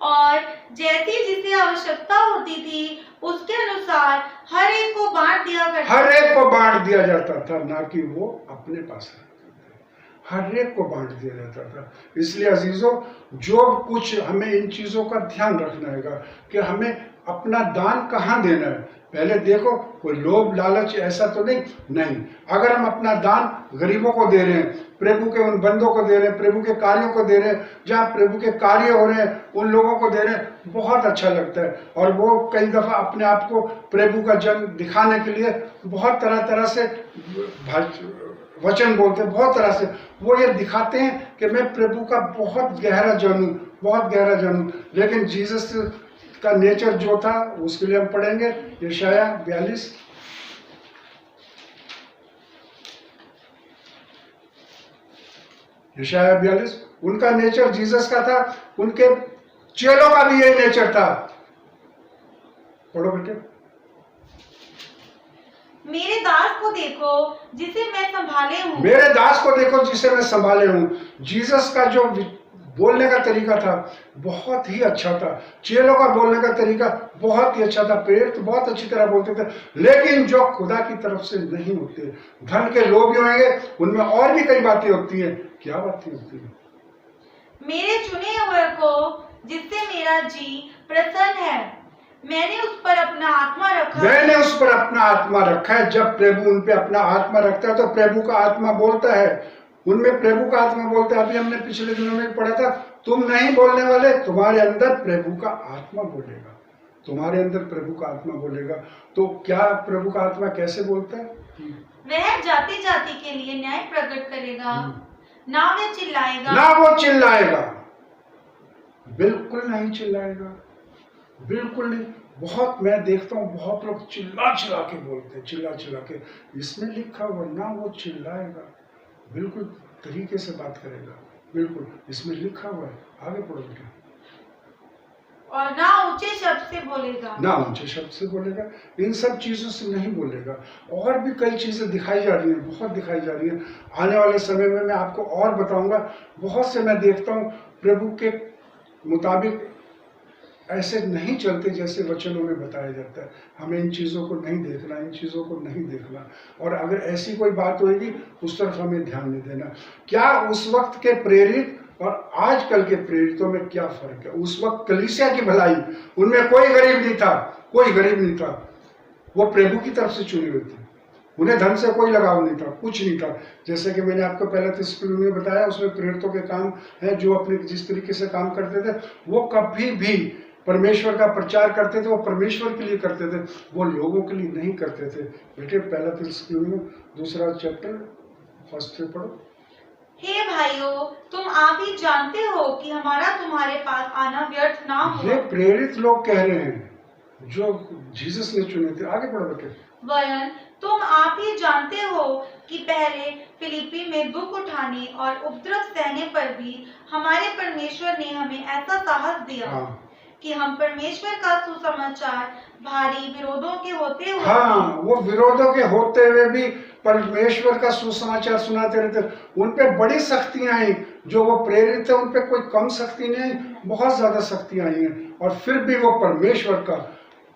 और जैसी जिसे आवश्यकता होती थी उसके अनुसार हर एक को बांट दिया करता, हर एक को बांट दिया जाता था, ना कि वो अपने पास रखते थे, हर एक को बांट दिया जाता था। इसलिए अजीजों, जो कुछ हमें इन चीजों का ध्यान रखना है कि हमें अपना दान कहाँ देना है। पहले देखो, कोई लोभ लालच ऐसा तो नहीं। अगर हम अपना दान गरीबों को दे रहे हैं, प्रभु के उन बंदों को दे रहे हैं, प्रभु के कार्यों को दे रहे हैं, जहाँ प्रभु के कार्य हो रहे हैं उन लोगों को दे रहे हैं, बहुत अच्छा लगता है। और वो कई दफा अपने आप को प्रभु का जन दिखाने के लिए बहुत तरह से वचन बोलते हैं, बहुत तरह से वो ये दिखाते हैं कि मैं प्रभु का बहुत गहरा जानूं। लेकिन जीसस का नेचर जो था, उसके लिए हम पढ़ेंगे यशाया 42। यशाया 42, उनका नेचर जीसस का था, उनके चेलों का भी यही नेचर था। पढ़ो बेटे। मेरे दास को देखो जिसे मैं संभाले हूँ, मेरे दास को देखो जिसे मैं संभाले हूँ। जीसस का जो बोलने का तरीका था बहुत ही अच्छा था, चेलों का बोलने का तरीका बहुत ही अच्छा था, प्रेरित बहुत अच्छी तरह बोलते थे। लेकिन जो खुदा की तरफ से नहीं होते, धन के लोभी होंगे, उनमें और भी कई बातें होती हैं। क्या बातें होती हैं? मेरे चुने हुए को जिससे मेरा जी प्रसन्न है, मैंने उस पर अपना आत्मा रखा है। जब प्रभु उन पे अपना आत्मा रखता है तो प्रभु का आत्मा बोलता है, उनमें प्रभु का आत्मा बोलता है। अभी हमने पिछले दिनों में पढ़ा था, तुम नहीं बोलने वाले, तुम्हारे अंदर प्रभु का आत्मा बोलेगा, तुम्हारे अंदर प्रभु का आत्मा बोलेगा। तो क्या प्रभु का आत्मा कैसे बोलता है? वह जाति जाति के लिए न्याय प्रकट करेगा, ना वो चिल्लाएगा, बिल्कुल नहीं चिल्लाएगा, बिल्कुल नहीं। बहुत मैं देखता हूँ, बहुत लोग चिल्ला के बोलते हैं, चिल्ला के। इसमें लिखा हुआ ना वो चिल्लाएगा, बिल्कुल तरीके से बात करेगा, बिल्कुल इसमें लिखा हुआ है। आगे पढ़ो बेटा। और ना ऊंचे शब्द से बोलेगा, इन सब चीजों से नहीं बोलेगा। और भी कई चीजें दिखाई जा रही हैं, बहुत दिखाई जा रही हैं। आने वाले समय में मैं आपको और बताऊंगा। बहुत से मैं देखता हूँ प्रभु के मुताबिक ऐसे नहीं चलते जैसे वचनों में बताया जाता है। हमें इन चीज़ों को नहीं देखना, इन चीज़ों को नहीं देखना। और अगर ऐसी कोई बात होगी उस तरफ हमें ध्यान नहीं देना। क्या उस वक्त के प्रेरित और आजकल के प्रेरितों में क्या फर्क है? उस वक्त कलीसिया की भलाई, उनमें कोई गरीब नहीं था, वो प्रभु की तरफ से चुने हुए थे, उन्हें धन से कोई लगाव नहीं था, कुछ नहीं था। जैसे कि मैंने आपको पहले थिस्सलुनी में बताया, उसमें प्रेरितों के काम है जो अपने जिस तरीके से काम करते थे, वो कभी भी परमेश्वर का प्रचार करते थे, वो परमेश्वर के लिए करते थे, वो लोगों के लिए नहीं करते थे। बेटे पहला थिस्सलुनी में 2 चैप्टर 1 से पढ़ो। हे भाइयों, तुम आप ही जानते हो कि हमारा तुम्हारे पास आना व्यर्थ ना हो। ये प्रेरित लोग कह रहे हैं जो जीसस ने चुने थे। आगे पढ़ो बेटे। वरन तुम आप ही जानते हो कि पहले फिलिप्पी में दुख उठाने और उपद्रव सहने पर भी हमारे परमेश्वर ने हमें ऐसा साहस दिया। कि हम परमेश्वर का सुसमाचार भारी विरोधों के होते हुए हाँ, वो विरोधों के होते हुए भी परमेश्वर का सुसमाचार सुनाते रहते। उन पे बड़ी शक्तियां आई, जो वो प्रेरित है उन पे कोई कम शक्ति नहीं, बहुत ज्यादा शक्तियां आई हैं, और फिर भी वो परमेश्वर का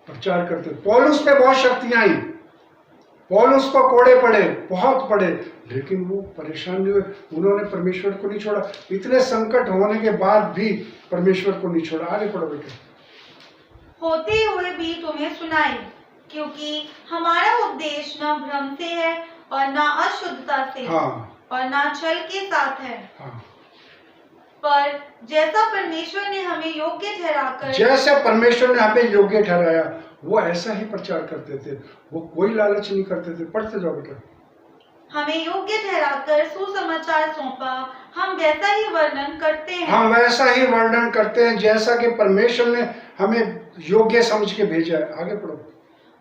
प्रचार करते। पौलुस पे बहुत शक्तियां आई, पौलुस को कोड़े पड़े, बहुत पड़े, लेकिन वो परेशान नहीं हुए, उन्होंने परमेश्वर को नहीं छोड़ा। इतने संकट होने के बाद भी परमेश्वर को नहीं छोड़ा। आगे पढ़ो बेटे। होते हुए भी तुम्हें सुनाई, क्योंकि हमारा उद्देश्य न भ्रम से है और न अशुद्धता से, हाँ, और न छल के साथ है, हाँ, पर जैसा परमेश्वर ने हमें योग्य ठहराकर, जैसे परमेश्वर ने हमें योग्य ठहराया वो ऐसा ही प्रचार करते थे, वो कोई लालच नहीं करते थे। पढ़ते जाओ बेटा। हमें योग्य ठहराकर सुसमाचार सौंपा, हम वैसा ही वर्णन करते हैं। हम वैसा ही वर्णन करते हैं जैसा कि परमेश्वर ने हमें योग्य समझ के भेजा है। आगे पढ़ो।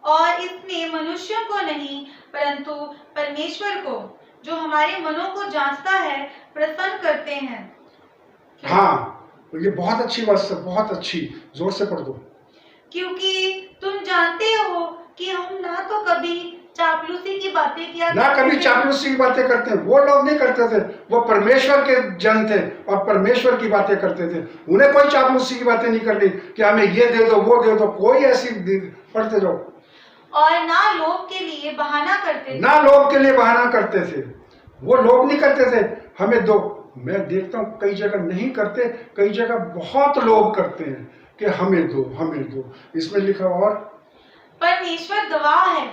और इसमें मनुष्यों को नहीं परंतु परमेश्वर को, जो हमारे मनों को जांचता है, प्रसन्न करते हैं। हाँ, तो ये बहुत अच्छी बात है, बहुत अच्छी, जोर से पढ़ दो। क्योंकि तुम जानते हो कि हम ना तो कभी चापलूसी की बातें किया ना कभी चापलूसी की बातें करते हैं, वो लोग नहीं करते थे, वो परमेश्वर के जन थे और परमेश्वर की बातें करते थे। उन्हें कोई चापलूसी की बातें नहीं करनी कि हमें ये दे दो वो दे दो, कोई ऐसी। पढ़ते जाओ। और ना लोग के लिए बहाना करते थे, ना लोग के लिए बहाना करते थे, वो लोग नहीं करते थे हमें दो। मैं देखता हूँ कई जगह नहीं करते, कई जगह बहुत लोग करते हैं कि हमें दो हमें दो। इसमें लिखा और परमेश्वर गवाह है,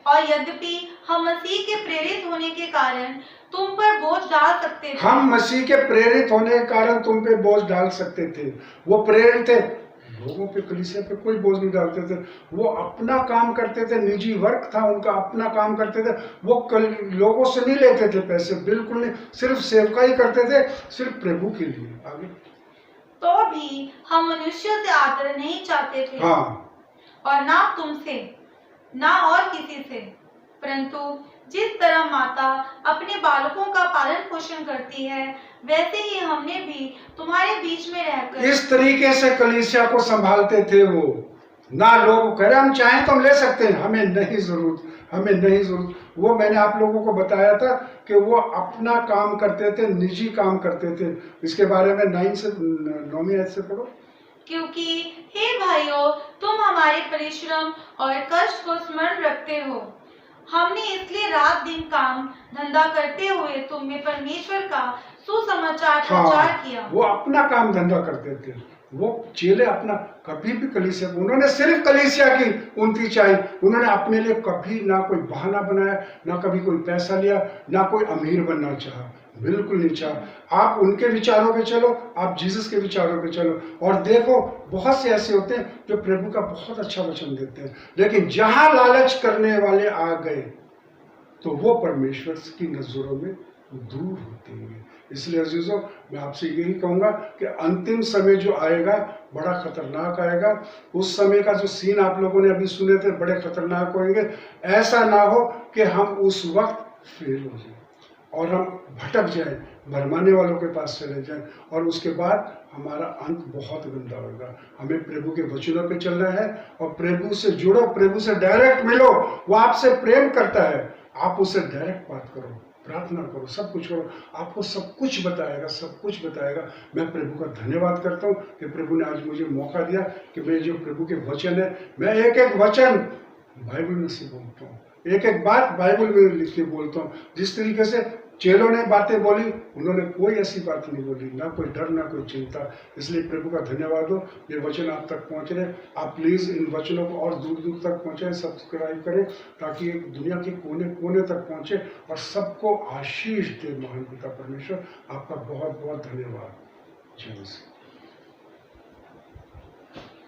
और यद्यपि हम मसीह के प्रेरित होने के कारण तुम पर बोझ डाल सकते थे, हम मसीह के प्रेरित होने के कारण तुम पे बोझ डाल सकते थे। वो प्रेरित थे, लोगों पे, कलीसिया पे कोई बोझ नहीं डालते थे। वो अपना काम करते थे, निजी वर्क था उनका, अपना काम करते थे। वो लोगों से नहीं लेते थे पैसे, बिल्कुल नहीं, सिर्फ सेवका ही करते थे, सिर्फ प्रभु के लिए। आगे। तो भी हम मनुष्यों से आदर नहीं चाहते थे, हाँ, और ना तुमसे ना और किसी से, परंतु जिस तरह माता अपने बालकों का पालन पोषण करती है, वैसे ही हमने भी तुम्हारे बीच में रहकर इस तरीके से कलीसिया को संभालते थे। वो ना लोग कह रहे हम चाहें तो हम ले सकते हैं, हमें नहीं जरूरत, हमें नहीं जरूरत। वो मैंने आप लोगों को बताया था कि वो अपना काम करते थे, निजी काम करते थे। इसके बारे में 9वीं आयत से पढ़ो। क्योंकि हे भाइयों, तुम हमारे परिश्रम और कष्ट को स्मरण रखते हो। हमने इसलिए रात दिन काम धंधा करते हुए तुम में परमेश्वर का सुसमाचार प्रचार किया। वो अपना काम धंधा करते थे, वो चेले अपना कभी भी कलीसिया, उन्होंने सिर्फ कलीसिया की उन्नति चाहिए। उन्होंने अपने लिए कभी ना कोई बहाना बनाया, ना कभी कोई पैसा लिया, ना कोई अमीर बनना चाहा, बिल्कुल नहीं चाहा। आप उनके विचारों पे चलो, आप जीसस के विचारों पे चलो, और देखो बहुत से ऐसे होते हैं जो प्रभु का बहुत अच्छा वचन देते हैं, लेकिन जहां लालच करने वाले आ गए तो वो परमेश्वर की नजरों में दूर होते हैं। इसलिए अजीजों, मैं आपसे यही कहूंगा कि अंतिम समय जो आएगा बड़ा खतरनाक आएगा। उस समय का जो सीन आप लोगों ने अभी सुने थे बड़े खतरनाक होंगे। ऐसा ना हो कि हम उस वक्त फेल हो जाए और हम भटक जाएं, भरमाने वालों के पास चले जाएं, और उसके बाद हमारा अंत बहुत गंदा होगा। हमें प्रभु के वचनों पे चलना है और प्रभु से जुड़ो, प्रभु से डायरेक्ट मिलो। वो आपसे प्रेम करता है, आप उससे डायरेक्ट बात करो, प्रार्थना करो, सब कुछ करो, आपको सब कुछ बताएगा, सब कुछ बताएगा। मैं प्रभु का धन्यवाद करता हूँ कि प्रभु ने आज मुझे मौका दिया कि मैं जो प्रभु के वचन है, मैं एक एक वचन बाइबल में से बोलता हूँ, एक एक बात बाइबल में लिख के बोलता हूँ। जिस तरीके से चेलों ने बातें बोली, उन्होंने कोई ऐसी बात नहीं बोली, ना कोई डर ना कोई चिंता। इसलिए प्रभु का धन्यवाद हो, ये वचन आप तक पहुंच रहे। आप प्लीज इन वचनों को और दूर दूर तक पहुंचाएं, सब्सक्राइब करें, ताकि ये दुनिया के कोने कोने तक पहुंचे और सबको आशीष दे महान पिता परमेश्वर। आपका बहुत बहुत धन्यवाद। जय मसीह।